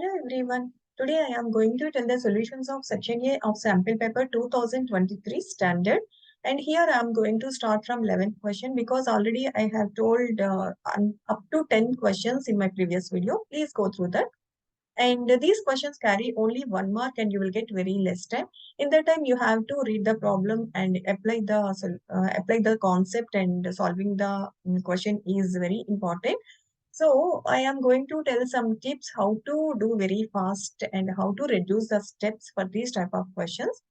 Hello everyone. Today I am going to tell the solutions of section A of sample paper 2023 standard. And here I am going to start from 11th question because already I have told up to 10 questions in my previous video. Please go through that. And these questions carry only 1 mark and you will get very less time. In that time, you have to read the problem and apply the concept, and solving the question is very important. So I am going to tell some tips how to do very fast and how to reduce the steps for these type of questions.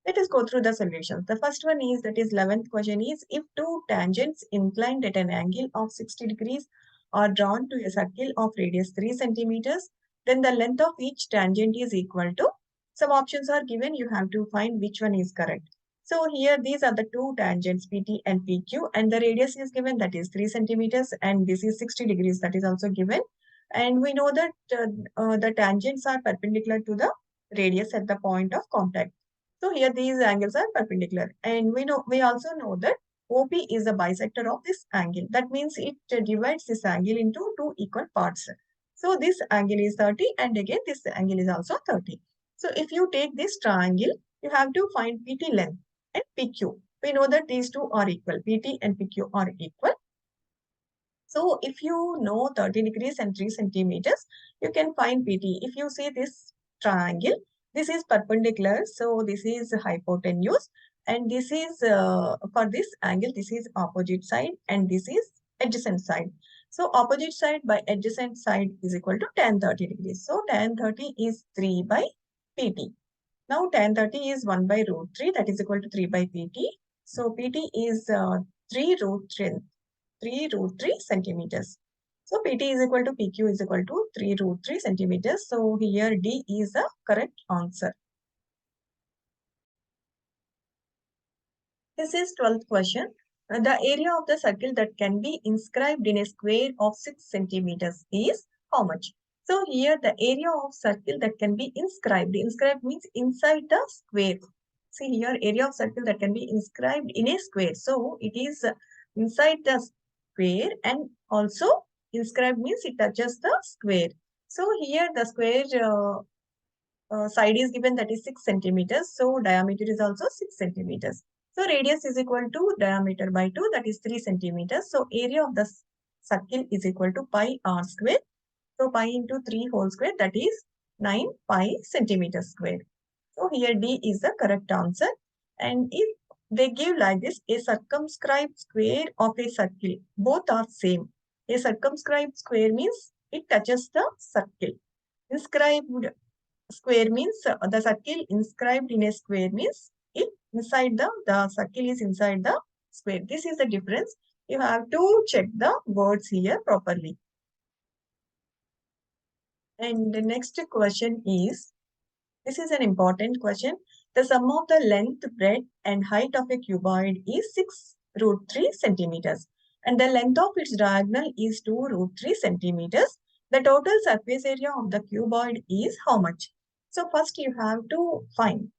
Let us go through the solutions. The first one is, that is 11th question is, if two tangents inclined at an angle of 60 degrees are drawn to a circle of radius 3 centimeters, then the length of each tangent is equal to, some options are given, you have to find which one is correct. So here these are the two tangents PT and PQ, and the radius is given, that is 3 centimeters, and this is 60 degrees, that is also given. And we know that the tangents are perpendicular to the radius at the point of contact. So here these angles are perpendicular, and we also know that OP is a bisector of this angle. That means it divides this angle into two equal parts. So this angle is 30, and again this angle is also 30. So if you take this triangle, you have to find PT length and PQ. We know that these two are equal. PT and PQ are equal. So if you know 30 degrees and 3 centimeters, you can find PT. If you see this triangle, this is perpendicular, so this is hypotenuse, and this is for this angle, this is opposite side, and this is adjacent side. So opposite side by adjacent side is equal to tan 30 degrees. So tan 30 is 3 by PT. Now tan 30 is 1 by root 3, that is equal to 3 by PT. So PT is 3 root 3 centimeters. So PT is equal to PQ is equal to 3 root 3 centimeters. So here D is the correct answer. This is 12th question. The area of the circle that can be inscribed in a square of 6 centimeters is how much? So here the area of circle that can be inscribed. Inscribed means inside the square. See here, area of circle that can be inscribed in a square. So it is inside the square, and also inscribed means it touches the square. So here the square side is given, that is 6 centimeters. So diameter is also 6 centimeters. So radius is equal to diameter by 2, that is 3 centimeters. So area of the circle is equal to pi r square. So pi into 3 whole square, that is 9 pi centimeters square. So here D is the correct answer. And if they give like this, a circumscribed square of a circle, both are same. A circumscribed square means it touches the circle. Inscribed square means the circle inscribed in a square means it inside the circle is inside the square. This is the difference. You have to check the words here properly. And the next question is, this is an important question. The sum of the length, breadth, and height of a cuboid is 6 root 3 centimeters. And the length of its diagonal is 2 root 3 centimeters. The total surface area of the cuboid is how much? So first you have to find,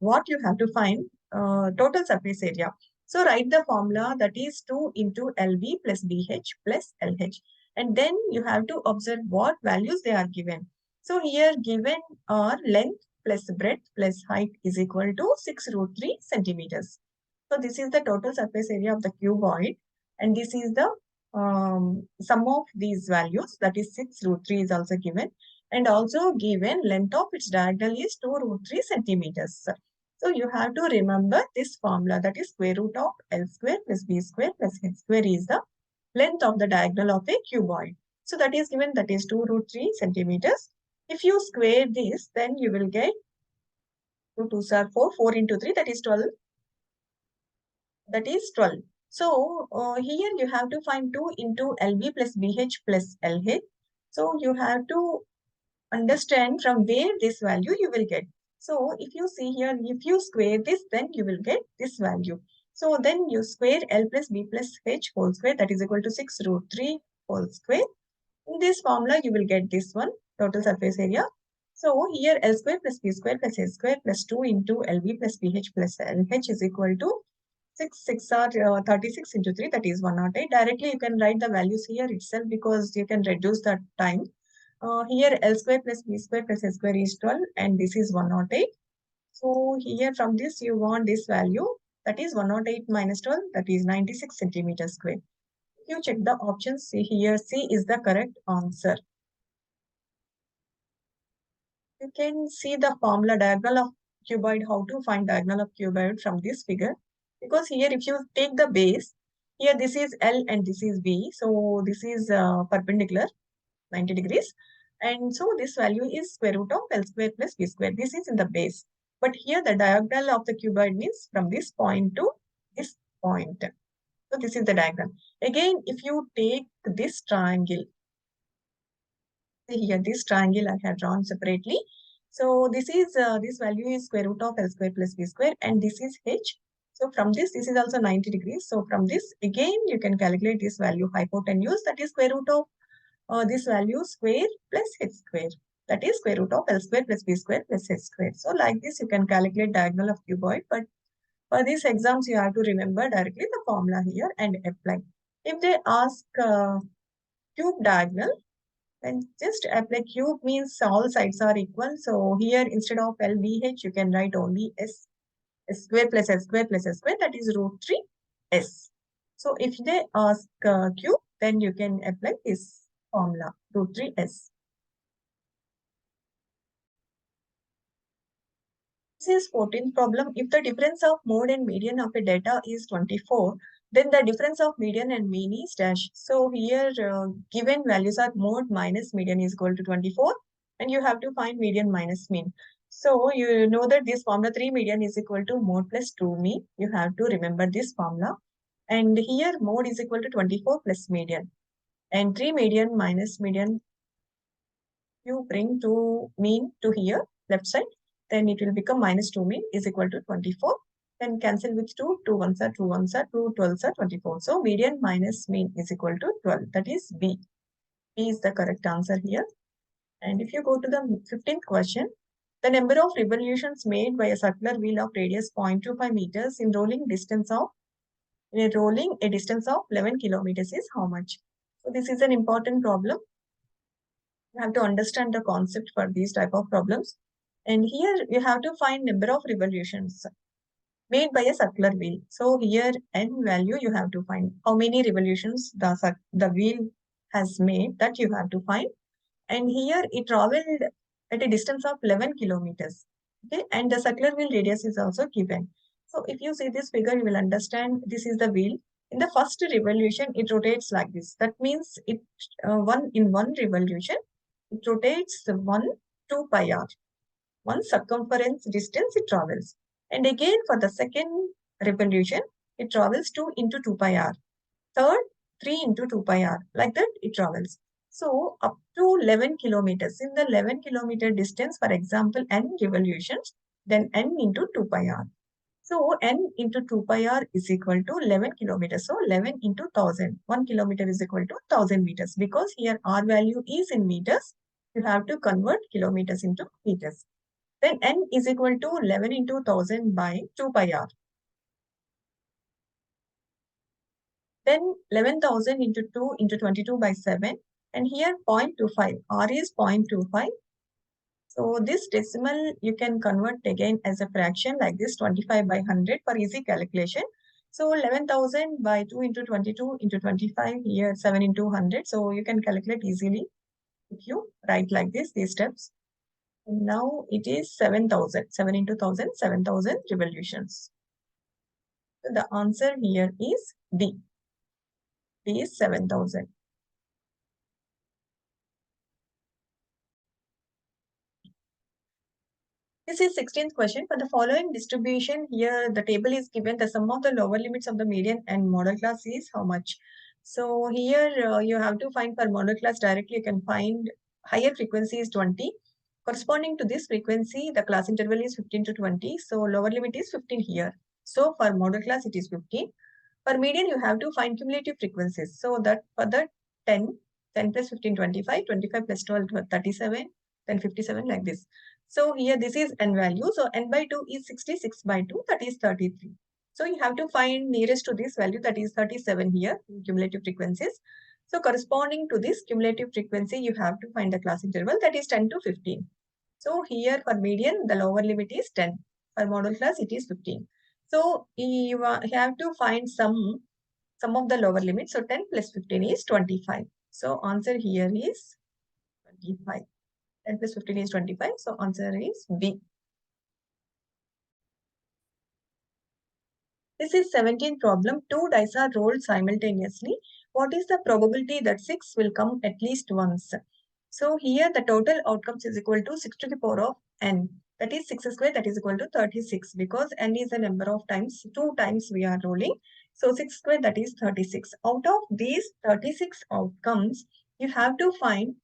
total surface area. So write the formula, that is 2 into LB plus BH plus LH. And then you have to observe what values they are given. So here given are length plus breadth plus height is equal to 6 root 3 centimeters. So this is the total surface area of the cuboid, and this is the sum of these values, that is 6 root 3 is also given, and also given length of its diagonal is 2 root 3 centimeters. So you have to remember this formula, that is square root of L square plus B square plus H square is the length of the diagonal of a cuboid. So that is given, that is 2 root 3 centimeters. If you square this, then you will get 2 2s are 4, 4 into 3, that is 12. That is 12. So here you have to find 2 into LB plus BH plus LH. So you have to understand from where this value you will get. So if you see here, if you square this, then you will get this value. So then you square L plus B plus H whole square, that is equal to 6 root 3 whole square. In this formula, you will get this one, total surface area. So here L square plus B square plus H square plus 2 into LB plus BH plus LH is equal to 6 are 36 into 3, that is 108. Directly you can write the values here itself because you can reduce the time. Here L square plus B square plus S square is 12 and this is 108. So here from this you want this value, that is 108 minus 12, that is 96 centimeters square. If you check the options, see here C is the correct answer. You can see the formula diagonal of cuboid, how to find diagonal of cuboid from this figure. Because here if you take the base, here this is L and this is B. So this is perpendicular, 90 degrees. And so this value is square root of L square plus B square. This is in the base. But here the diagonal of the cuboid means from this point to this point. So this is the diagram. Again, if you take this triangle, here this triangle I have drawn separately. So this is this value is square root of L square plus B square and this is H. So from this is also 90 degrees. So from this again you can calculate this value hypotenuse, that is square root of this value square plus H square. That is square root of L square plus B square plus H square. So like this you can calculate diagonal of cuboid, but for these exams you have to remember directly the formula here and apply. If they ask cube diagonal, and just apply cube means all sides are equal. So here instead of LBH, you can write only S square plus S square plus S square, that is root 3 S. So if they ask cube, then you can apply this formula, root 3 S. This is 14th problem. If the difference of mode and median of a data is 24, then the difference of median and mean is dash. So here given values are mode minus median is equal to 24 and you have to find median minus mean. So you know that this formula 3 median is equal to mode plus 2 mean. You have to remember this formula. And here mode is equal to 24 plus median. And 3 median minus median you bring to mean to here left side, then it will become minus 2 mean is equal to 24. Then cancel with 2, 2 ones are 2 ones are 2 12s are 24. So median minus mean is equal to 12. That is B. B is the correct answer here. And if you go to the 15th question, the number of revolutions made by a circular wheel of radius 0.25 meters in rolling a distance of 11 kilometers is how much? So this is an important problem. You have to understand the concept for these type of problems. And here you have to find number of revolutions made by a circular wheel. So here n value you have to find how many revolutions the wheel has made, that you have to find. And here it traveled at a distance of 11 kilometers. Okay, and the circular wheel radius is also given. So if you see this figure, you will understand this is the wheel. In the first revolution, it rotates like this. That means it one revolution, it rotates 2 pi r. One circumference distance it travels. And again for the second revolution, it travels 2 into 2 pi r. Third, 3 into 2 pi r. Like that it travels. So up to 11 kilometers. In the 11 kilometer distance, for example, n revolutions, then n into 2 pi r. So n into 2 pi r is equal to 11 kilometers. So 11 into 1000. 1 kilometer is equal to 1000 meters. Because here r value is in meters, you have to convert kilometers into meters. Then n is equal to 11 into 1000 by 2 pi r. Then 11,000 into 2 into 22 by 7. And here 0.25. R is 0.25. So this decimal you can convert again as a fraction like this, 25 by 100 for easy calculation. So 11,000 by 2 into 22 into 25, here 7 into 100. So you can calculate easily if you write like this, these steps. And now it is 7,000. 7 into 1,000, 7,000 revolutions. So the answer here is D. D is 7,000. This is 16th question. For the following distribution, here the table is given. The sum of the lower limits of the median and model class is how much? So here you have to find for model class directly. You can find higher frequency is 20. Corresponding to this frequency, the class interval is 15 to 20. So lower limit is 15 here. So for model class, it is 15. For median, you have to find cumulative frequencies. So that for the 10, 10 plus 15, 25, 25 plus 12, 37, then 57 like this. So here this is n value. So n by 2 is 66 by 2, that is 33. So you have to find nearest to this value, that is 37 here, cumulative frequencies. So corresponding to this cumulative frequency, you have to find the class interval, that is 10 to 15. So here for median, the lower limit is 10. For model class, it is 15. So you have to find some of the lower limits. So 10 plus 15 is 25. So answer here is 25. 10 plus 15 is 25. So answer is B. This is 17th problem. Two dice are rolled simultaneously. What is the probability that 6 will come at least once? So here the total outcomes is equal to 6 to the power of n. That is 6 square, that is equal to 36, because n is a number of times, 2 times we are rolling. So 6 square, that is 36. Out of these 36 outcomes, you have to find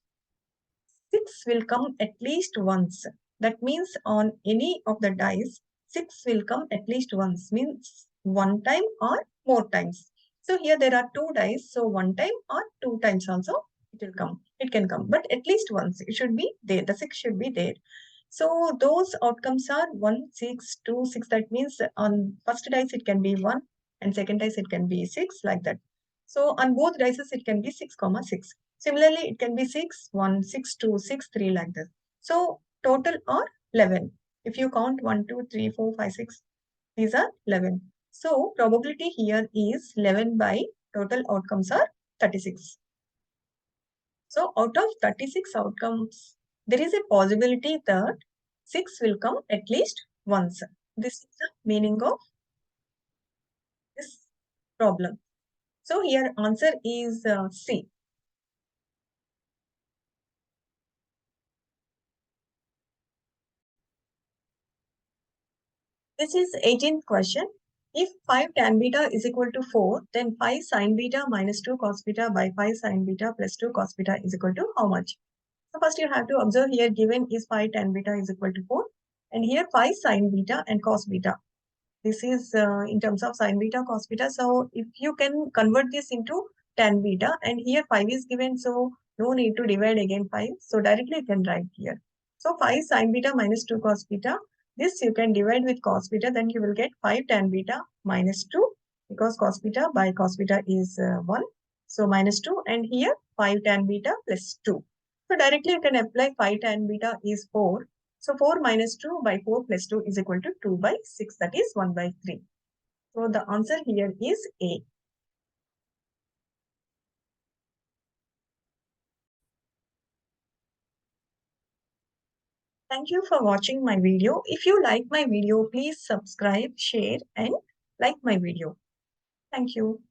6 will come at least once. That means on any of the dice, 6 will come at least once, means one time or more times. So here there are two dice, so one time or two times also it will come. It can come, but at least once it should be there. The 6 should be there. So those outcomes are 1, 6, 2, 6. That means on first dice it can be 1 and second dice it can be 6, like that. So on both dices it can be 6, 6. Similarly, it can be 6, 1, 6, 2, 6, 3, like this. So total are 11. If you count 1, 2, 3, 4, 5, 6, these are 11. So probability here is 11 by total outcomes are 36. So out of 36 outcomes, there is a possibility that 6 will come at least once. This is the meaning of this problem. So here answer is C. This is 18th question. If 5 tan beta is equal to 4, then 5 sin beta minus 2 cos beta by 5 sin beta plus 2 cos beta is equal to how much? So first you have to observe here given is 5 tan beta is equal to 4, and here 5 sin beta and cos beta. This is in terms of sin beta, cos beta. So if you can convert this into tan beta, and here 5 is given, so no need to divide again 5. So directly you can write here. So 5 sin beta minus 2 cos beta. This you can divide with cos beta, then you will get 5 tan beta minus 2, because cos beta by cos beta is 1. So minus 2, and here 5 tan beta plus 2. So directly you can apply 5 tan beta is 4. So 4 minus 2 by 4 plus 2 is equal to 2 by 6, that is 1 by 3. So the answer here is A. Thank you for watching my video. If you like my video, please subscribe, share and like my video. Thank you.